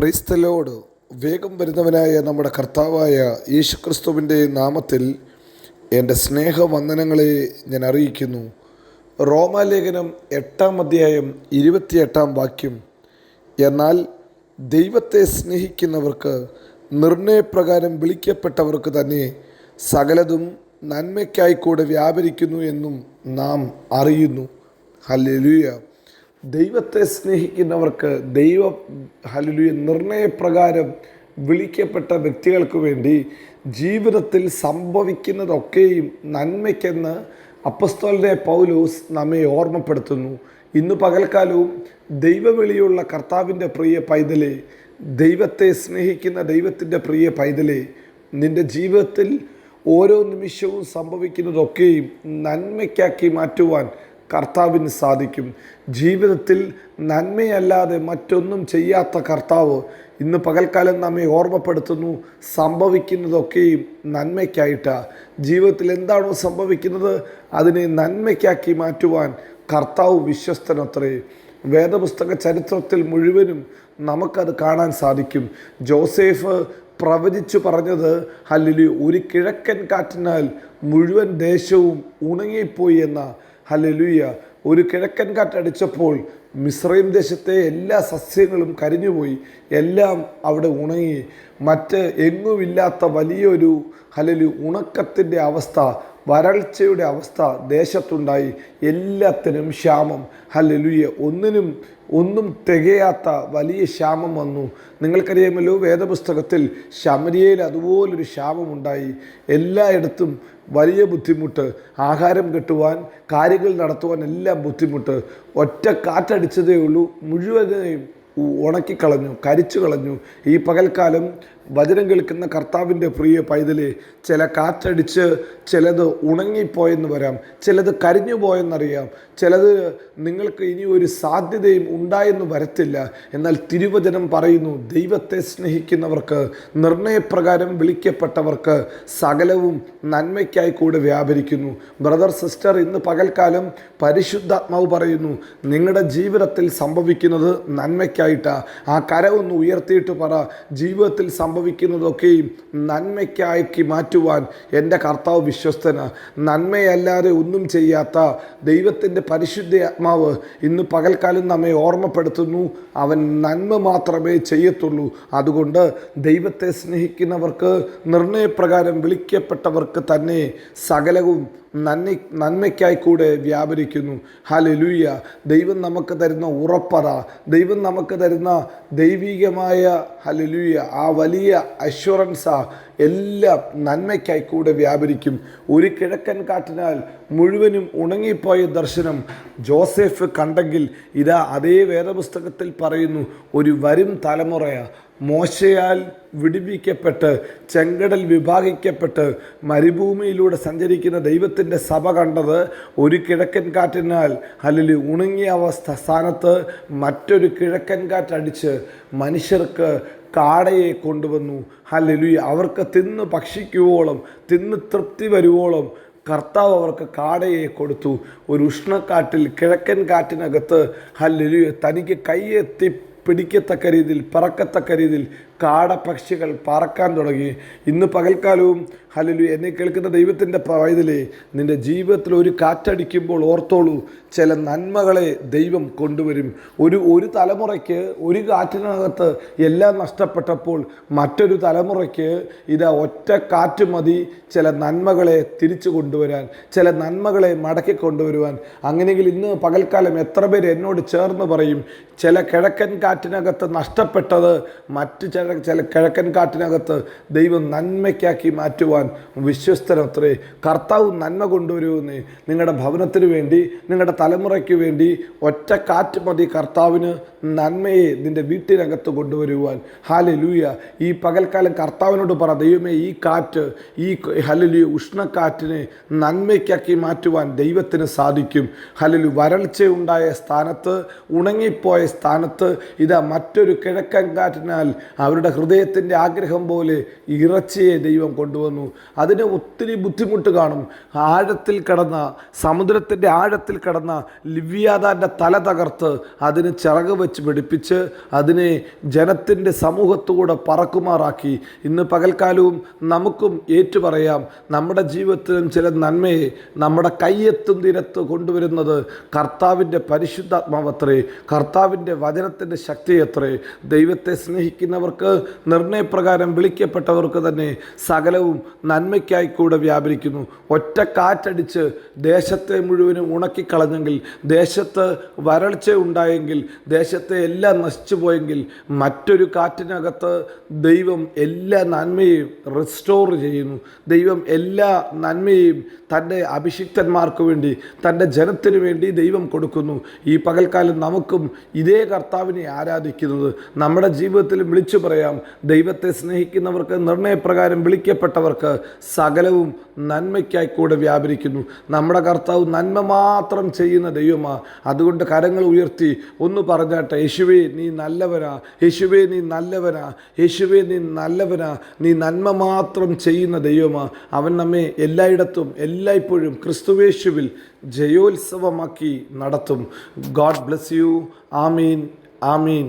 Praise the Lord. വേഗം വരുന്നവനായ നമ്മുടെ കർത്താവായ യേശുക്രിസ്തുവിൻ്റെ നാമത്തിൽ എൻ്റെ സ്നേഹവന്ദനങ്ങളെ ഞാൻ അറിയിക്കുന്നു. റോമാലേഖനം 8-ാം അധ്യായം 28-ാം വാക്യം. എന്നാൽ ദൈവത്തെ സ്നേഹിക്കുന്നവർക്ക് നിർണയപ്രകാരം വിളിക്കപ്പെട്ടവർക്ക് തന്നെ സകലതും നന്മയ്ക്കായി കൂടെ വ്യാപരിക്കുന്നു എന്നും നാം അറിയുന്നു. ഹല്ലേലൂയ. ദൈവത്തെ സ്നേഹിക്കുന്നവർക്ക് ഹല്ലേലൂയ നിർണയപ്രകാരം വിളിക്കപ്പെട്ട വ്യക്തികൾക്ക് വേണ്ടി ജീവിതത്തിൽ സംഭവിക്കുന്നതൊക്കെയും നന്മയ്ക്കെന്ന് അപ്പോസ്തലനായ പൗലോസ് നമ്മെ ഓർമ്മപ്പെടുത്തുന്നു. ഇന്ന് പകൽക്കാലവും ദൈവവിളിയുള്ള കർത്താവിൻ്റെ പ്രിയ പൈതലേ, ദൈവത്തെ സ്നേഹിക്കുന്ന ദൈവത്തിൻ്റെ പ്രിയ പൈതലേ, നിൻ്റെ ജീവിതത്തിൽ ഓരോ നിമിഷവും സംഭവിക്കുന്നതൊക്കെയും നന്മയ്ക്കാക്കി മാറ്റുവാൻ കർത്താവിന് സാധിക്കും. ജീവിതത്തിൽ നന്മയല്ലാതെ മറ്റൊന്നും ചെയ്യാത്ത കർത്താവ് ഇന്ന് പകൽക്കാലം നമ്മെ ഓർമ്മപ്പെടുത്തുന്നു. സംഭവിക്കുന്നതൊക്കെയും നന്മയ്ക്കായിട്ടാണ്. ജീവിതത്തിൽ എന്താണോ സംഭവിക്കുന്നത് അതിനെ നന്മയ്ക്കാക്കി മാറ്റുവാൻ കർത്താവ് വിശ്വസ്തനത്രേ. വേദപുസ്തക ചരിത്രത്തിൽ മുഴുവനും നമുക്കത് കാണാൻ സാധിക്കും. ജോസേഫ് പ്രവചിച്ചു പറഞ്ഞത് ഹല്ലേലൂയ, ഒരു കിഴക്കൻ കാറ്റിനാൽ മുഴുവൻ ദേശവും ഉണങ്ങിപ്പോയി എന്ന. ഹല്ലേലൂയ. ഒരു കിഴക്കൻ കാറ്റടിച്ചപ്പോൾ മിസ്രൈം ദേശത്തെ എല്ലാ സസ്യങ്ങളും കരിഞ്ഞുപോയി, എല്ലാം അവിടെ ഉണങ്ങി. മറ്റ് എങ്ങുമില്ലാത്ത വലിയൊരു ഹല്ലേലൂയ ഉണക്കത്തിൻ്റെ അവസ്ഥ, വരൾച്ചയുടെ അവസ്ഥ ദേശത്തുണ്ടായി. എല്ലാത്തിനും ക്ഷാമം. ഹല്ലേലൂയ. ഒന്നും തികയാത്ത വലിയ ക്ഷാമം വന്നു. നിങ്ങൾക്കറിയാമല്ലോ, വേദപുസ്തകത്തിൽ ശമരിയയിൽ അതുപോലൊരു ക്ഷാമമുണ്ടായി. എല്ലായിടത്തും വലിയ ബുദ്ധിമുട്ട്, ആഹാരം കിട്ടുവാൻ, കാര്യങ്ങൾ നടത്തുവാൻ എല്ലാം ബുദ്ധിമുട്ട്. ഒറ്റ കാറ്റടിച്ചതേ ഉള്ളൂ, മുഴുവനെയും ഉണക്കിക്കളഞ്ഞു, കരിച്ചു കളഞ്ഞു. ഈ പകൽക്കാലം വചനം കേൾക്കുന്ന കർത്താവിൻ്റെ പ്രിയ പൈതലേ, ചില കാറ്റടിച്ച് ചിലത് ഉണങ്ങിപ്പോയെന്ന് വരാം, ചിലത് കരിഞ്ഞു പോയെന്നറിയാം, ചിലത് നിങ്ങൾക്ക് ഇനി ഒരു സാധ്യതയും ഉണ്ടായെന്ന് വരത്തില്ല. എന്നാൽ തിരുവചനം പറയുന്നു, ദൈവത്തെ സ്നേഹിക്കുന്നവർക്ക്, നിർണയപ്രകാരം വിളിക്കപ്പെട്ടവർക്ക് സകലവും നന്മയ്ക്കായി കൂടെ വ്യാപരിക്കുന്നു. ബ്രദർ, സിസ്റ്റർ, ഇന്ന് പകൽക്കാലം പരിശുദ്ധാത്മാവ് പറയുന്നു, നിങ്ങളുടെ ജീവിതത്തിൽ സംഭവിക്കുന്നത് നന്മയ്ക്കായിട്ടാണ്. ആ കരമൊന്ന് ഉയർത്തിയിട്ട് പറ, ജീവിതത്തിൽ സംഭവിക്കുന്നതൊക്കെയും നന്മയ്ക്കാക്കി മാറ്റുവാൻ എൻ്റെ കർത്താവ് വിശ്വസ്തന. നന്മയല്ലാതെ ഒന്നും ചെയ്യാത്ത ദൈവത്തിൻ്റെ പരിശുദ്ധ ആത്മാവ് ഇന്ന് പകൽക്കാലം നമ്മെ ഓർമ്മപ്പെടുത്തുന്നു, അവൻ നന്മ മാത്രമേ ചെയ്യത്തുള്ളൂ. അതുകൊണ്ട് ദൈവത്തെ സ്നേഹിക്കുന്നവർക്ക്, നിർണയപ്രകാരം വിളിക്കപ്പെട്ടവർക്ക് തന്നെ സകലവും നന്മയ്ക്കായി കൂടെ വ്യാപരിക്കുന്നു. ഹല്ലേലൂയ. ദൈവം നമുക്ക് തരുന്ന ഉറപ്പറ, ദൈവം നമുക്ക് തരുന്ന ദൈവികമായ ഹല്ലേലൂയ ആ വലിയ അഷ്വറൻസാ എല്ലാം നന്മയ്ക്കായി കൂടെ വ്യാപരിക്കും. ഒരു കിഴക്കൻ കാറ്റിനാൽ മുഴുവനും ഉണങ്ങിപ്പോയ ദർശനം ജോസഫ് കണ്ടെങ്കിൽ ഇതാ അതേ വേദപുസ്തകത്തിൽ പറയുന്നു, ഒരു വരും തലമുറയാണ് മോശയാൽ വിടുവിക്കപ്പെട്ട് ചെങ്കടൽ വിഭാഗിക്കപ്പെട്ട് മരുഭൂമിയിലൂടെ സഞ്ചരിക്കുന്ന ദൈവത്തിൻ്റെ സഭ കണ്ടത് ഒരു കിഴക്കൻ കാറ്റിനാൽ അല്ലെങ്കിൽ ഉണങ്ങിയ സ്ഥാനത്ത് മറ്റൊരു കിഴക്കൻ കാറ്റടിച്ച് മനുഷ്യർക്ക് കാടയെ കൊണ്ടുവന്നു. ഹല്ലേലൂയ. അവർക്ക് തിന്ന് ഭക്ഷിക്കുവോളം, തിന്ന് തൃപ്തി വരുവോളം കർത്താവ് അവർക്ക് കാടയെ കൊടുത്തു. ഒരു ഉഷ്ണക്കാറ്റിൽ, കിഴക്കൻ കാറ്റിനകത്ത് ഹല്ലേലൂയ തനിക്ക് കൈയെത്തി പിടിക്കത്തക്ക രീതിയിൽ, പറക്കത്തക്ക രീതിയിൽ കാടപക്ഷികൾ പറക്കാൻ തുടങ്ങി. ഇന്ന് പകൽക്കാലവും ഹല്ലേലൂയ എന്നെ കേൾക്കുന്ന ദൈവത്തിൻ്റെ പൈതലേ, നിൻ്റെ ജീവിതത്തിൽ ഒരു കാറ്റടിക്കുമ്പോൾ ഓർത്തോളൂ, ചില നന്മകളെ ദൈവം കൊണ്ടുവരും. ഒരു തലമുറയ്ക്ക് ഒരു കാറ്റിനകത്ത് എല്ലാം നഷ്ടപ്പെട്ടപ്പോൾ മറ്റൊരു തലമുറയ്ക്ക് ഇതാ ഒറ്റ കാറ്റ് മതി ചില നന്മകളെ തിരിച്ചു കൊണ്ടുവരാൻ, ചില നന്മകളെ മടക്കി കൊണ്ടുവരുവാൻ. അങ്ങനെയെങ്കിൽ ഇന്ന് പകൽക്കാലം എത്ര പേര് എന്നോട് ചേർന്ന് പറയും, ചില കിഴക്കൻ കാറ്റിനകത്ത് നഷ്ടപ്പെട്ടത് മറ്റ് ചില കിഴക്കൻ കാറ്റിനകത്ത് ദൈവം നന്മയ്ക്കാക്കി മാറ്റുവാൻ വിശ്വസ്തനത്രേ. കർത്താവ് നന്മ കൊണ്ടുവരുമെന്നേ. നിങ്ങളുടെ ഭവനത്തിന് വേണ്ടി, നിങ്ങളുടെ തലമുറയ്ക്ക് വേണ്ടി ഒറ്റ കാറ്റ് മതി കർത്താവിന് നന്മയെ നിൻ്റെ വീട്ടിനകത്ത് കൊണ്ടുവരുവാൻ. ഹല്ലേലൂയ. ഈ പകൽക്കാലം കർത്താവിനോട് പറ, ദൈവമേ, ഈ കാറ്റ്, ഈ ഹല്ലേലൂയ ഉഷ്ണക്കാറ്റിനെ നന്മയ്ക്കാക്കി മാറ്റുവാൻ ദൈവത്തിന് സാധിക്കും. ഹല്ലേലൂയ. വരൾച്ചയുണ്ടായ സ്ഥാനത്ത്, ഉണങ്ങിപ്പോയ സ്ഥാനത്ത് ഇതാ മറ്റൊരു കിഴക്കൻ കാറ്റിനാൽ അവരുടെ അവരുടെ ഹൃദയത്തിൻ്റെ ആഗ്രഹം പോലെ ഇറച്ചിയെ ദൈവം കൊണ്ടുവന്നു. അതിന് ഒത്തിരി ബുദ്ധിമുട്ട് കാണും. ആഴത്തിൽ കിടന്ന സമുദ്രത്തിൻ്റെ ആഴത്തിൽ കിടന്ന ലിവ്യാതാൻ്റെ തല തകർത്ത് അതിന് ചിറക് വെച്ച് പിടിപ്പിച്ച് അതിനെ ജനത്തിൻ്റെ സമൂഹത്തുകൂടെ പറക്കുമാറാക്കി. ഇന്ന് പകൽക്കാലവും നമുക്കും ഏറ്റുപറയാം, നമ്മുടെ ജീവിതത്തിലും ചില നന്മയെ നമ്മുടെ കയ്യെത്തും തീരത്ത് കൊണ്ടുവരുന്നത് കർത്താവിൻ്റെ പരിശുദ്ധാത്മാവത്രേ, കർത്താവിൻ്റെ വചനത്തിൻ്റെ ശക്തിയത്രേ. ദൈവത്തെ സ്നേഹിക്കുന്നവർക്ക്, നിർണയപ്രകാരം വിളിക്കപ്പെട്ടവർക്ക് തന്നെ സകലവും നന്മയ്ക്കായി കൂടെ വ്യാപരിക്കുന്നു. ഒറ്റ കാറ്റടിച്ച് ദേശത്തെ മുഴുവനും ഉണക്കിക്കളഞ്ഞെങ്കിൽ, ദേശത്ത് വരൾച്ച ഉണ്ടായെങ്കിൽ, ദേശത്തെ എല്ലാം നശിച്ചു പോയെങ്കിൽ, മറ്റൊരു കാറ്റിനകത്ത് ദൈവം എല്ലാ നന്മയും റിസ്റ്റോർ ചെയ്യുന്നു. ദൈവം എല്ലാ നന്മയും തൻ്റെ അഭിഷിക്തന്മാർക്ക് വേണ്ടി, തൻ്റെ ജനത്തിനു വേണ്ടി ദൈവം കൊടുക്കുന്നു. ഈ പകൽക്കാലം നമുക്കും ഇതേ കർത്താവിനെ ആരാധിക്കുന്നത് നമ്മുടെ ജീവിതത്തിൽ വിളിച്ചു പറയാം. ദൈവത്തെ സ്നേഹിക്കുന്നവർക്ക്, നിർണയപ്രകാരം വിളിക്കപ്പെട്ടവർക്ക് സകലവും നന്മയ്ക്കായി കൂടെ വ്യാപരിക്കുന്നു. നമ്മുടെ കർത്താവ് നന്മ മാത്രം ചെയ്യുന്ന ദൈവമാണ്. അതുകൊണ്ട് കരങ്ങൾ ഉയർത്തി ഒന്ന് പറഞ്ഞാട്ടെ, യേശുവേ നീ നല്ലവനാ, യേശുവേ നീ നല്ലവനാ, യേശുവേ നീ നല്ലവനാ, നീ നന്മ മാത്രം ചെയ്യുന്ന ദൈവമാണ്. അവൻ നമ്മെ എല്ലായിടത്തും എല്ലായ്പ്പോഴും ക്രിസ്തുവേശുവിൽ ജയോത്സവമാക്കി നടത്തും. God bless you. Amin, Amin.